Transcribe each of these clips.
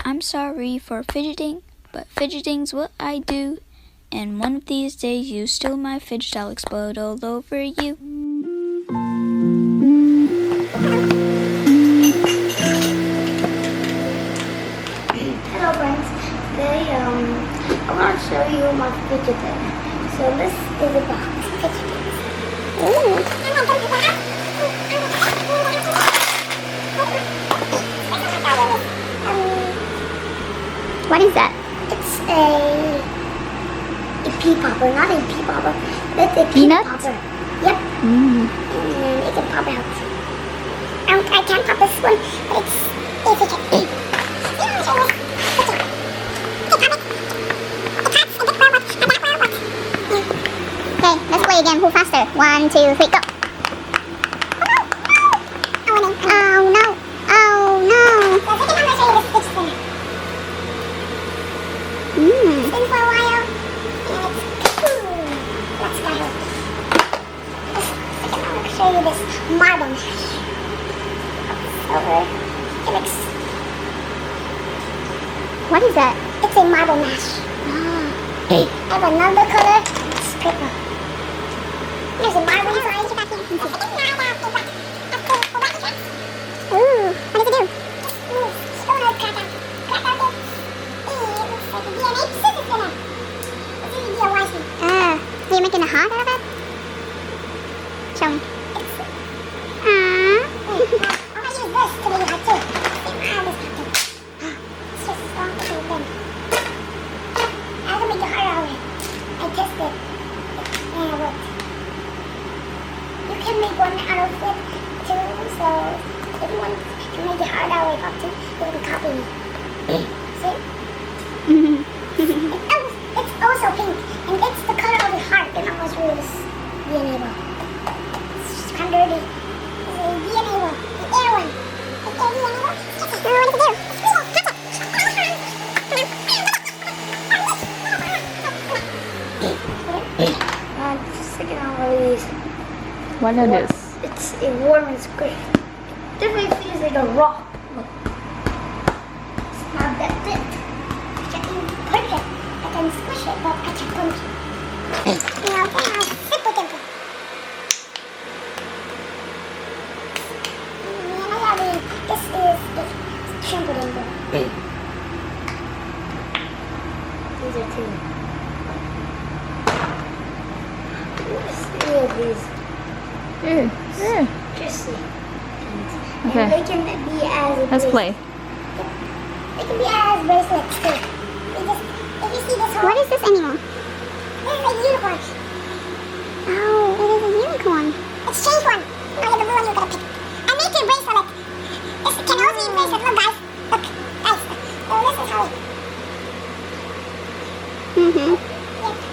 I'm sorry for fidgeting, but fidgeting's what I do. And one of these days you steal my fidget, I'll explode all over you. Hello friends, today I want to show you my fidget thing. So this is a box of fidget things. What is that? It's a pea popper, not a pea popper. It's a Peanut? popper. Yep. And it can pop out. I can't pop this one, but it's a fidget. Okay, let's play again. Who faster? 1, 2, 3, go. Oh no! Oh no! So I think I'm going to show you this fidget spinner. It's been for a while, and it's cool. Let's go ahead. I'm going to show you this marble mash. Over. It looks... What is that? It's a marble mash. I have another color. It's purple. There's a marble inside. Ooh, what does it do? Are you making a heart out of it? Show me. Aww. I'm going to use this to make a heart too. It's just a strong little thing. I can make a heart out of it. I tested it. And it worked. You can make one out of it too, so if you want to make a heart out of it too, you can copy me. See? It's also pink, and it's the color of the heart, and I was really DNA ball. It's just kind of dirty. It's a DNA ball. The air one. It's a DNA ball. What does it do? Just looking at all of these. What are this? It's a warm and squishy. It definitely feels like a rock. Look. It's not that thick. I can punch it. I can squish it, but I can't punch it. Now then I'll sip with it. This is a trampoline ball. These are two. Three of these. Just see. Okay. And they can be as Let's bracelets. play. They can be as bracelets too. If you see this hole, What is this animal? this is a unicorn. Oh, it is a unicorn. It's change one. I have the blue one you're gonna pick. I made your bracelet. This can also be bracelet. Look guys. Look. Guys. So this is how it.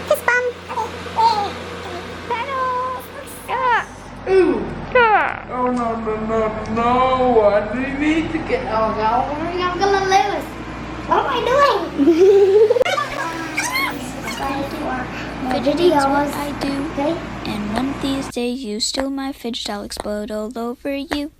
Fist bump. Okay. Oh no! I need to get out now. I'm gonna lose. What am I doing? Fidgeting's what I do. Okay. And one of these days you steal my fidget, I'll explode all over you.